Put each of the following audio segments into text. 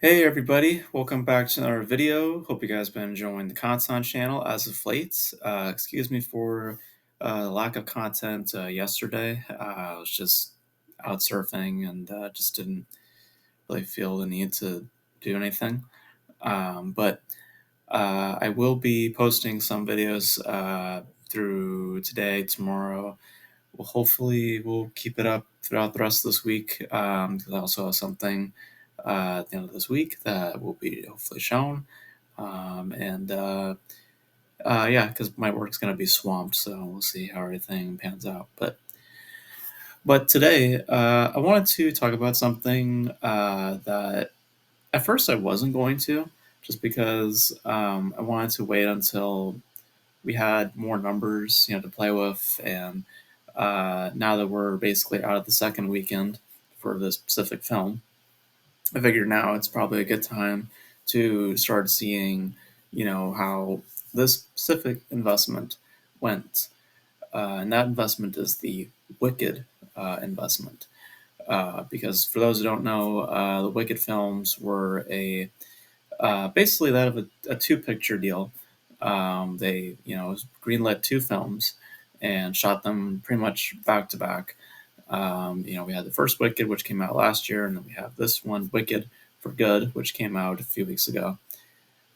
Hey everybody, welcome back to another video. Hope you guys been enjoying the content on channel as of late. Excuse me for lack of content yesterday. I was just out surfing and just didn't really feel the need to do anything. But I will be posting some videos through today, tomorrow. Well, hopefully we'll keep it up throughout the rest of this week because I also have something at the end of this week that will be hopefully shown. And yeah, because my work's going to be swamped, so we'll see how everything pans out. But today, I wanted to talk about something that at first I wasn't going to, just because I wanted to wait until we had more numbers, to play with, and now that we're basically out of the second weekend for this specific film, I figured now it's probably a good time to start seeing, how this specific investment went. And that investment is the Wicked investment. Because for those who don't know, the Wicked films were a basically that of a two-picture deal. They, greenlit two films and shot them pretty much back to back. We had the first Wicked, which came out last year, and then we have this one, Wicked for Good, which came out a few weeks ago.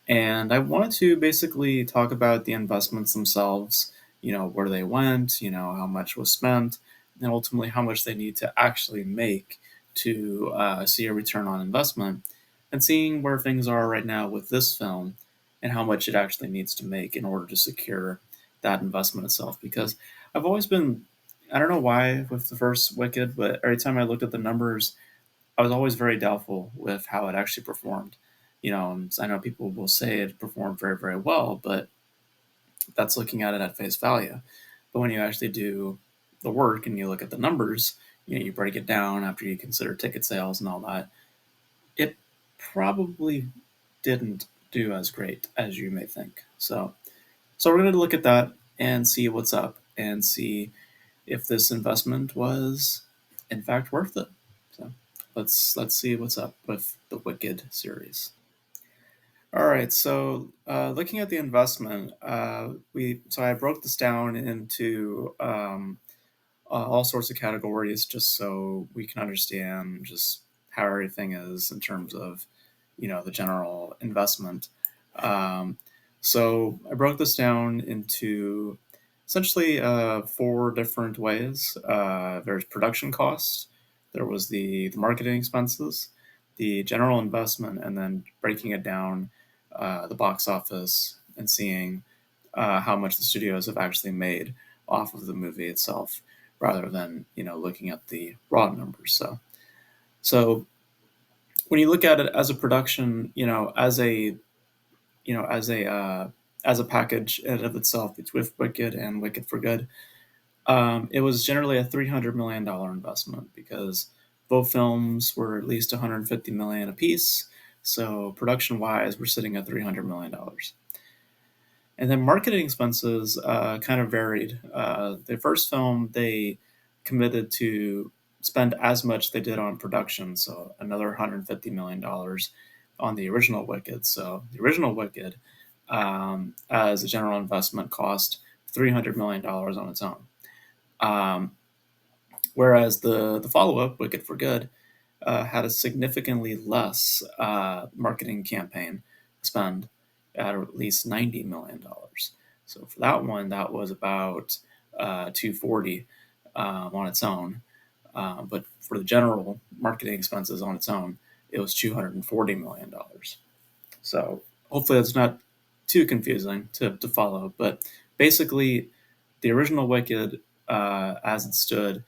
And I wanted to basically talk about the investments themselves, where they went, how much was spent, and ultimately how much they need to actually make to see a return on investment, and seeing where things are right now with this film and how much it actually needs to make in order to secure that investment itself. Because I've always been, I don't know why with the first Wicked, but every time I looked at the numbers, I was always very doubtful with how it actually performed. And I know people will say it performed very, very well, but that's looking at it at face value. But when you actually do the work and you look at the numbers, you break it down after you consider ticket sales and all that, it probably didn't do as great as you may think. So we're going to look at that and see what's up and see if this investment was in fact worth it. So let's see what's up with the Wicked series. All right, so looking at the investment, I broke this down into all sorts of categories just so we can understand just how everything is in terms of the general investment. Um, so I broke this down into essentially four different ways. There's production costs, there was the marketing expenses, the general investment, and then breaking it down the box office and seeing how much the studios have actually made off of the movie itself, rather than looking at the raw numbers. So when you look at it as a production, as a package in and of itself, it's with Wicked and Wicked for Good. It was generally a $300 million investment because both films were at least 150 million apiece. So production wise, we're sitting at $300 million. And then marketing expenses kind of varied. The first film, they committed to spend as much they did on production, so another $150 million on the original Wicked. So the original Wicked, as a general investment, cost $300 million on its own. Um, Whereas the follow up, Wicked for Good, had a significantly less marketing campaign spend at least $90 million. So for that one, that was about 240 on its own. But for the general marketing expenses on its own, it was $240 million. So hopefully that's not too confusing to follow. But basically, the original Wicked, as it stood,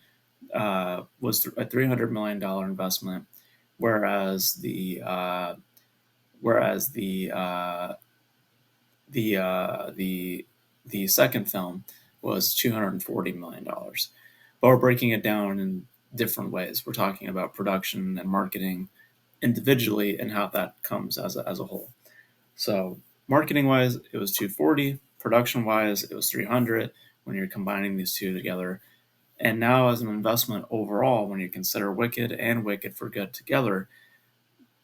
was a $300 million investment, whereas the second film was $240 million. But we're breaking it down in different ways. We're talking about production and marketing individually and how that comes as a whole. So marketing wise, it was 240. Production wise, it was 300 when you're combining these two together. And now, as an investment overall, when you consider Wicked and Wicked for Good together,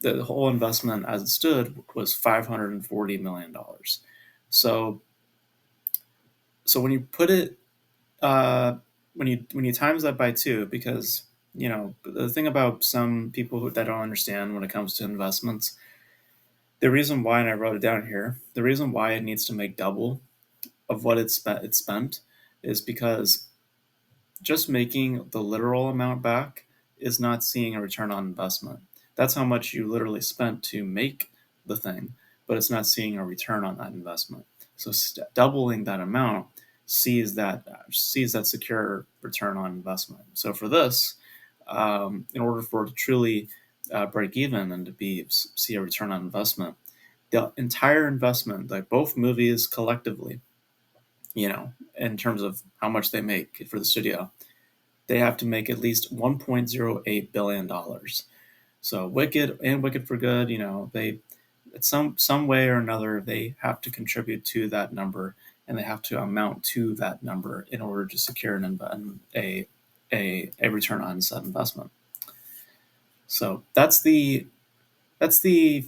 the whole investment as it stood was $540 million. So when you put it when you times that by two, because the thing about some people that don't understand when it comes to investments, the reason why, and I wrote it down here, the reason why it needs to make double of what it spent is because just making the literal amount back is not seeing a return on investment. That's how much you literally spent to make the thing, but it's not seeing a return on that investment. So doubling that amount sees that secure return on investment. So for this, in order for it to truly break even and to see a return on investment, the entire investment, like both movies collectively, in terms of how much they make for the studio, they have to make at least $1.08 billion. So Wicked and Wicked for Good, they, some way or another, they have to contribute to that number, and they have to amount to that number in order to secure a return on said investment. So that's the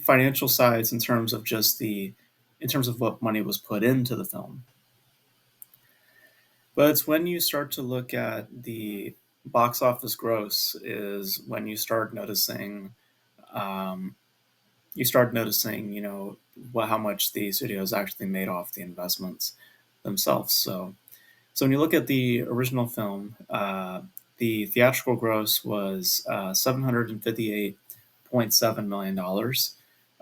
financial sides in terms of what money was put into the film. But it's when you start to look at the box office gross is when um, you start noticing, how much the studios actually made off the investments themselves. So when you look at the original film, the theatrical gross was $758.7 million,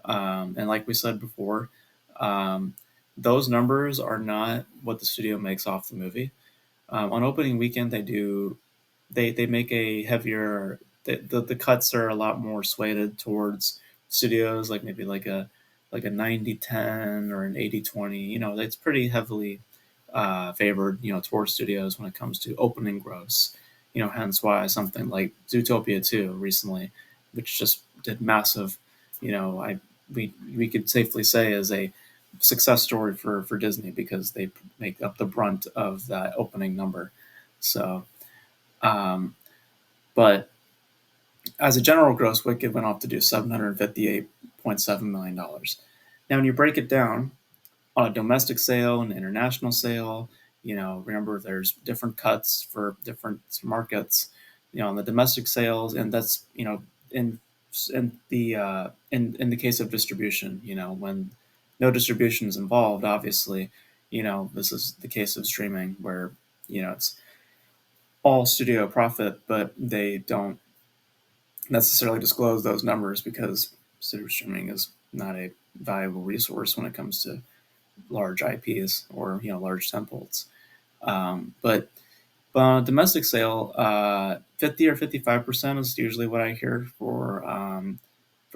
and like we said before, um, those numbers are not what the studio makes off the movie. On opening weekend, they make a heavier. The cuts are a lot more swayed towards studios, like maybe like a 90-10 or an 80-20. It's pretty heavily favored, towards studios when it comes to opening gross. Hence why something like Zootopia 2 recently, which just did massive, I we could safely say is a success story for Disney because they make up the brunt of that opening number. So, um, but as a general gross, Wicked went off to do $758.7 million. Now, when you break it down on a domestic sale and international sale, remember there's different cuts for different markets. On the domestic sales, and that's in in the case of distribution, when no distribution is involved, obviously, this is the case of streaming where it's all studio profit, but they don't necessarily disclose those numbers because studio streaming is not a valuable resource when it comes to large IPs or large temples. But on a domestic sale, 50 or 55% is usually what I hear for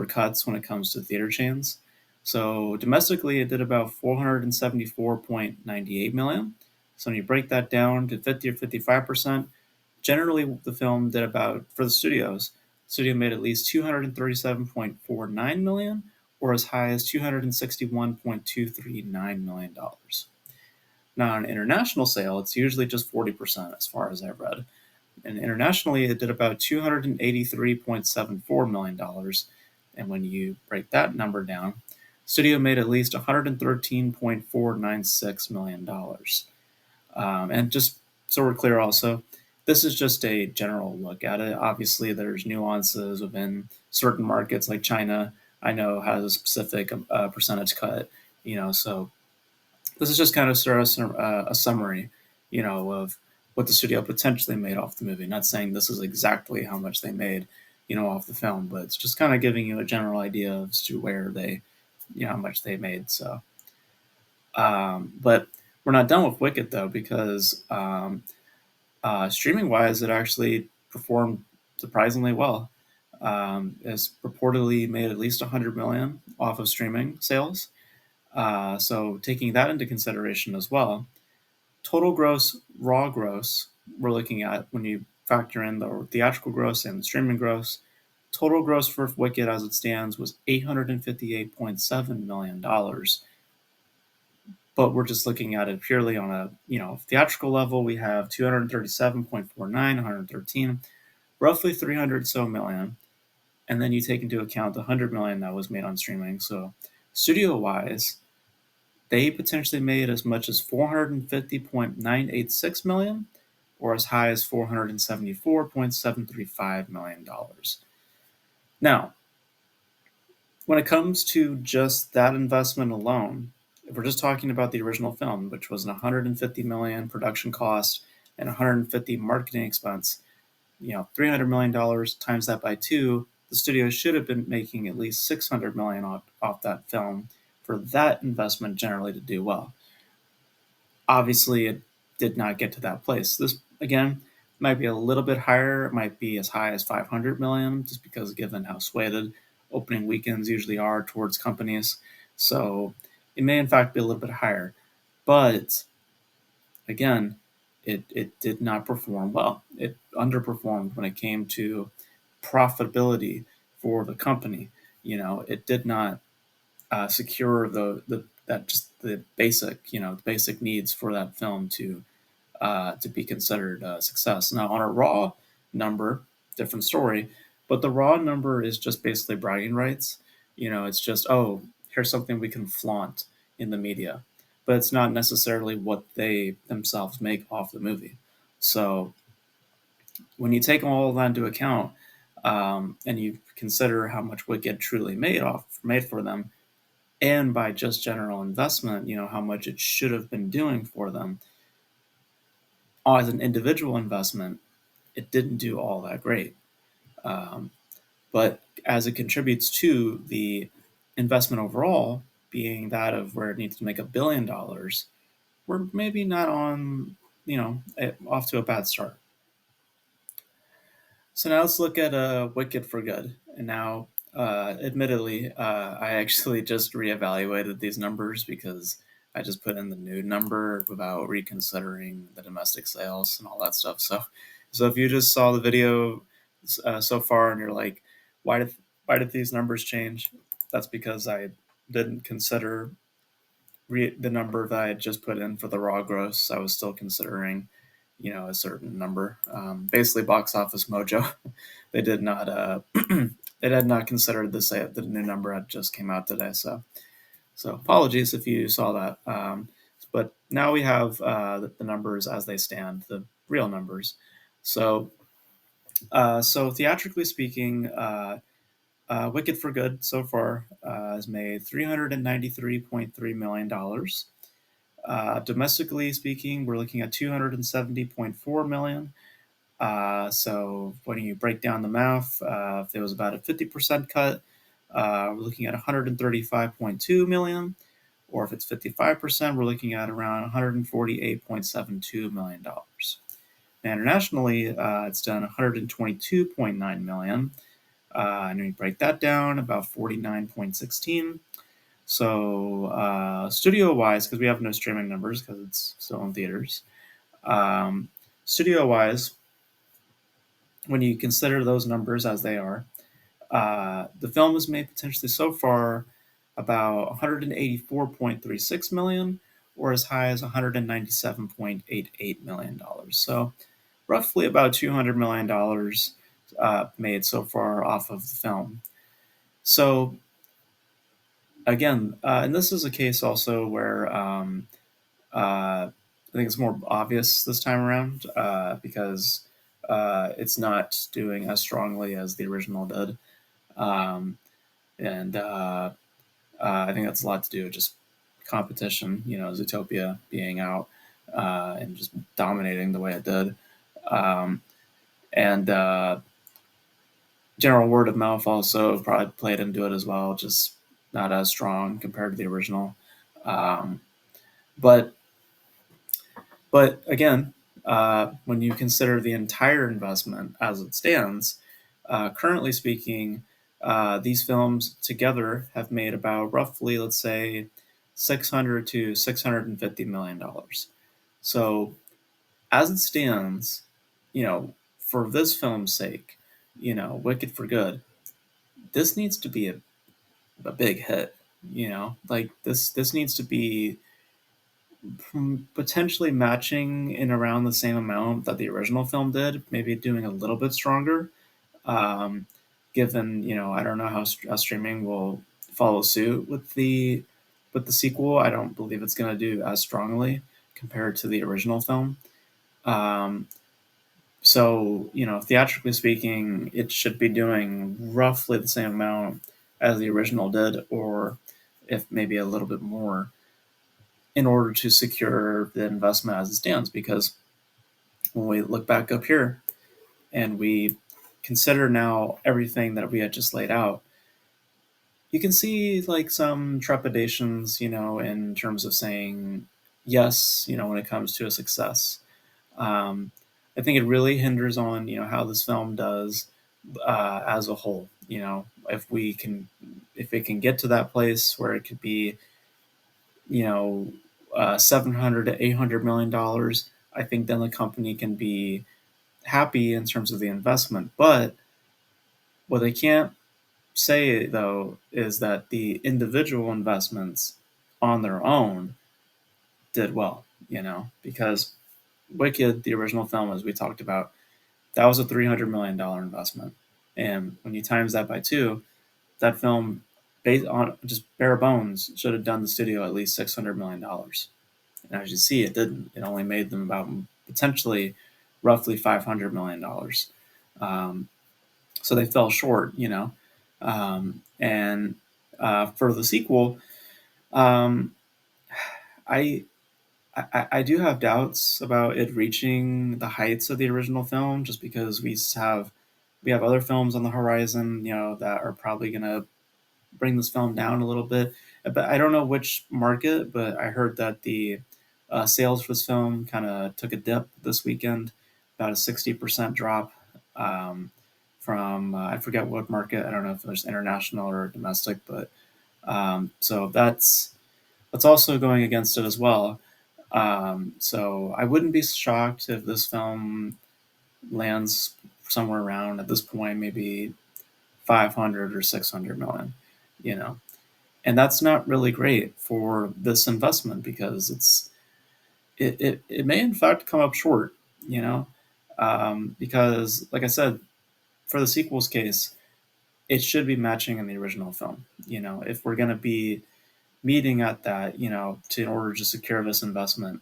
cuts when it comes to theater chains. So domestically, it did about 474.98 million. So when you break that down to 50 or 55%, generally the film did about, for the studios, the studio made at least 237.49 million, or as high as $261.239 million. Now, on an international sale, it's usually just 40%, as far as I've read. And internationally, it did about $283.74 million. And when you break that number down, studio made at least $113.496 million. And just so we're clear, also, this is just a general look at it. Obviously, there's nuances within certain markets, like China, I know has a specific percentage cut, so this is just kind of sort of a summary, of what the studio potentially made off the movie. Not saying this is exactly how much they made, off the film, but it's just kind of giving you a general idea as to where they, how much they made. So, but we're not done with Wicked though, because streaming wise, it actually performed surprisingly well. It's reportedly made at least 100 million off of streaming sales. So taking that into consideration as well, total gross, raw gross, we're looking at when you factor in the theatrical gross and the streaming gross. Total gross for Wicked as it stands was $858.7 million. But we're just looking at it purely on a theatrical level. We have 237.49, 113, roughly 300 so million. and then you take into account the 100 million that was made on streaming. So studio wise, they potentially made as much as 450.986 million or as high as $474.735 million. Now, when it comes to just that investment alone, if we're just talking about the original film, which was an 150 million production cost and 150 marketing expense, 300 million dollars times that by two, the studio should have been making at least 600 million off that film for that investment generally to do well. Obviously, it did not get to that place. This again might be a little bit higher. It might be as high as 500 million, just because given how swayed opening weekends usually are towards companies. So it may in fact be a little bit higher. But again, it did not perform well. It underperformed when it came to profitability for the company. It did not secure the basic needs for that film to be considered a success. Now, on a raw number, different story, but the raw number is just basically bragging rights. It's just, oh, here's something we can flaunt in the media, but it's not necessarily what they themselves make off the movie. So when you take all of that into account, and you consider how much Wicked truly made for them, and by just general investment, how much it should have been doing for them as an individual investment, it didn't do all that great. Um, but as it contributes to the investment overall, being that of where it needs to make $1 billion, we're maybe not on, off to a bad start. So now let's look at Wicked for Good. And now, admittedly, I actually just reevaluated these numbers because I just put in the new number without reconsidering the domestic sales and all that stuff. So if you just saw the video so far and you're like, why did why did these numbers change? That's because I didn't consider the number that I had just put in for the raw gross. I was still considering, a certain number. Basically, Box Office Mojo, they did not they had not considered the new number that just came out today. So apologies if you saw that. But now we have the numbers as they stand, the real numbers. So theatrically speaking, Wicked for Good so far has made $393.3 million. Domestically speaking, we're looking at 270.4 million. So when you break down the math, if there was about a 50% cut, we're looking at 135.2 million. Or if it's 55%, we're looking at around $148.72 million. Now, internationally, it's done 122.9 million. And when you break that down, about 49.16. So studio wise, because we have no streaming numbers because it's still in theaters. Studio wise, when you consider those numbers as they are, the film has made potentially so far about 184.36 million, or as high as 197.88 million dollars. So roughly about $200 million made so far off of the film. So again, and this is a case also where I think it's more obvious this time around because it's not doing as strongly as the original did. And I think that's a lot to do with just competition, Zootopia being out and just dominating the way it did. And general word of mouth also probably played into it as well, just not as strong compared to the original. Um, but But again, when you consider the entire investment as it stands, currently speaking, these films together have made about roughly, let's say, 600 to 650 million dollars. So, as it stands, for this film's sake, Wicked for Good, this needs to be a big hit. Like this needs to be potentially matching in around the same amount that the original film did, maybe doing a little bit stronger. Um, given, I don't know how streaming will follow suit with the sequel. I don't believe it's going to do as strongly compared to the original film. Um, so, theatrically speaking, it should be doing roughly the same amount as the original did, or if maybe a little bit more, in order to secure the investment as it stands. Because when we look back up here and we consider now everything that we had just laid out, you can see like some trepidations, in terms of saying yes, when it comes to a success. Um, I think it really hinders on, how this film does as a whole. If it can get to that place where it could be, you know, 700 to $800 million, I think then the company can be happy in terms of the investment. But what they can't say though is that the individual investments on their own did well, because Wicked, the original film, as we talked about, that was a $300 million investment. And when you times that by two, that film, based on just bare bones, should have done the studio at least $600 million. And as you see, it didn't. It only made them about potentially roughly $500 million. Um, so they fell short. And for the sequel, um, I, I do have doubts about it reaching the heights of the original film, just because we have other films on the horizon, that are probably going to bring this film down a little bit. But I don't know which market, but I heard that the sales for this film kind of took a dip this weekend, about a 60% drop, from I forget what market. I don't know if there's international or domestic, but so that's also going against it as well. So I wouldn't be shocked if this film lands somewhere around, at this point, maybe 500 or 600 million, you know. And that's not really great for this investment, because it may in fact come up short, you know, because like I said, for the sequel's case, it should be matching in the original film. If we're going to be meeting at that, in order to secure this investment,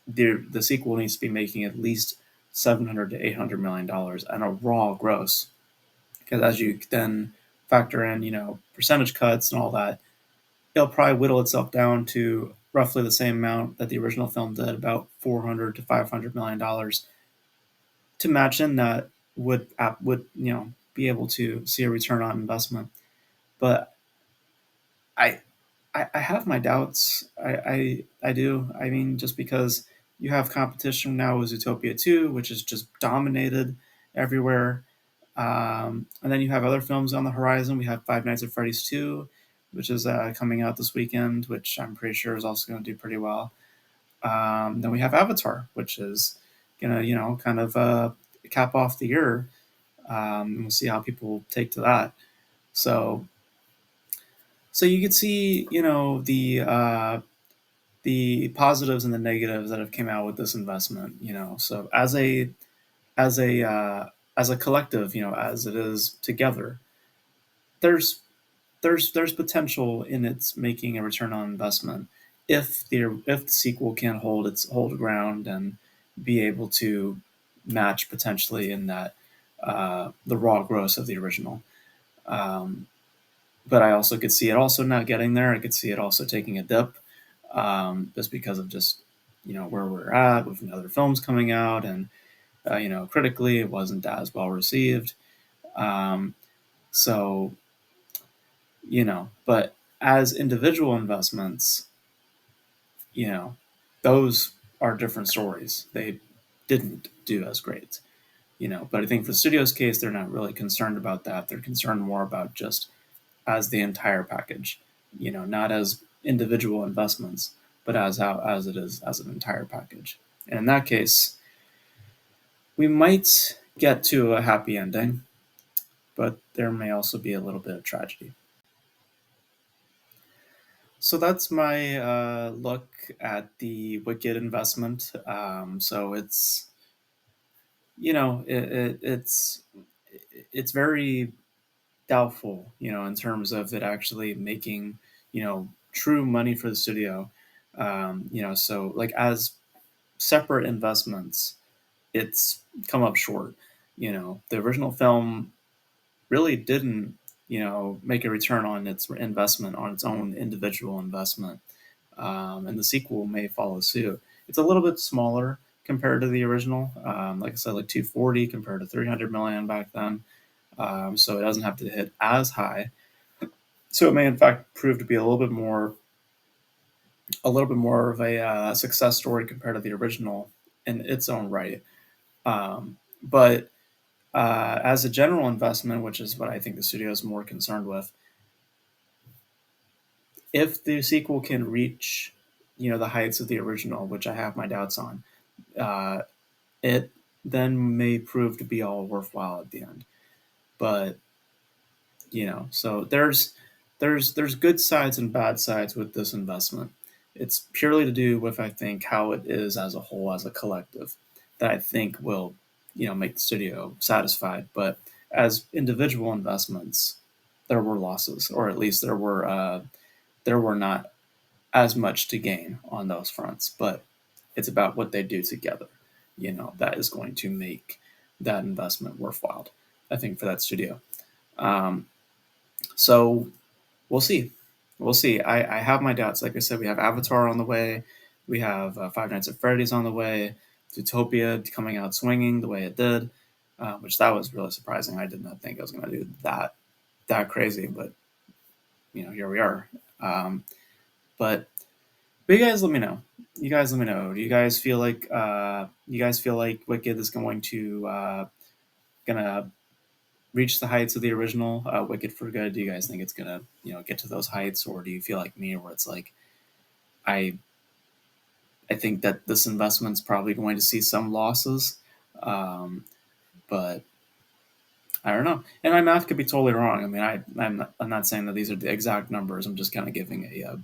the sequel needs to be making at least 700 to $800 million on a raw gross. Because as you then factor in, percentage cuts and all that, it'll probably whittle itself down to roughly the same amount that the original film did, about 400 to $500 million, to match in that would be able to see a return on investment. But I I have my doubts. I do. I mean, just because you have competition now with Zootopia 2, which is just dominated everywhere. And then you have other films on the horizon. We have Five Nights at Freddy's 2, which is coming out this weekend, which I'm pretty sure is also going to do pretty well. Then we have Avatar, which is going to, kind of cap off the year. We'll see how people take to that. So, so you could see, the positives and the negatives that have came out with this investment. So as a collective, as it is together, there's there's potential in its making a return on investment, if the sequel can hold ground and be able to match potentially in that the raw gross of the original. Um, but I also could see it also not getting there. I could see it also taking a dip, just because of just where we're at with other films coming out, and critically it wasn't as well received. Um, so but as individual investments, you know, those are different stories. They didn't do as great, But I think for the studio's case, they're not really concerned about that. They're concerned more about just as the entire package, not as individual investments, but as how as it is as an entire package. And in that case, we might get to a happy ending, but there may also be a little bit of tragedy. So that's my look at the Wicked investment. So it's it's very doubtful, in terms of it actually making, true money for the studio. So like as separate investments, it's come up short. The original film really didn't, make a return on its investment, on its own individual investment. And the sequel may follow suit. It's a little bit smaller compared to the original. Like I said, like 240 compared to 300 million back then. So it doesn't have to hit as high. So it may in fact prove to be a little bit more of a success story compared to the original in its own right. But as a general investment, which is what I think the studio is more concerned with, if the sequel can reach, the heights of the original, which I have my doubts on, uh, it then may prove to be all worthwhile at the end. But so there's good sides and bad sides with this investment. It's purely to do with, I think, how it is as a whole, as a collective, that I think will, make the studio satisfied. But as individual investments, there were losses, or at least there were not as much to gain on those fronts. But it's about what they do together, that is going to make that investment worthwhile, I think, for that studio. Um, so we'll see. We'll see. I have my doubts. Like I said, we have Avatar on the way. We have Five Nights at Freddy's on the way. Zootopia coming out swinging the way it did, which that was really surprising. I did not think I was going to do that crazy, but here we are. Um, but you guys let me know. You guys let me know. Do you guys feel like Wicked is gonna reach the heights of the original Wicked for good? Do you guys think it's gonna get to those heights, or do you feel like me, where it's like I I think that this investment's probably going to see some losses, but I don't know. And my math could be totally wrong. I mean, I'm not saying that these are the exact numbers. I'm just kind of giving a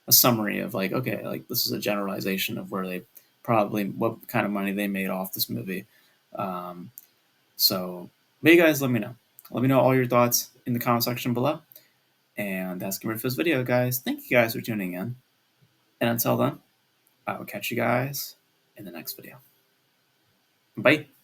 summary of like, okay, like this is a generalization of where they probably what kind of money they made off this movie. Um, So, but you guys let me know. Let me know all your thoughts in the comment section below. And that's gonna be it for this video, guys. Thank you guys for tuning in. And until then, I will catch you guys in the next video. Bye.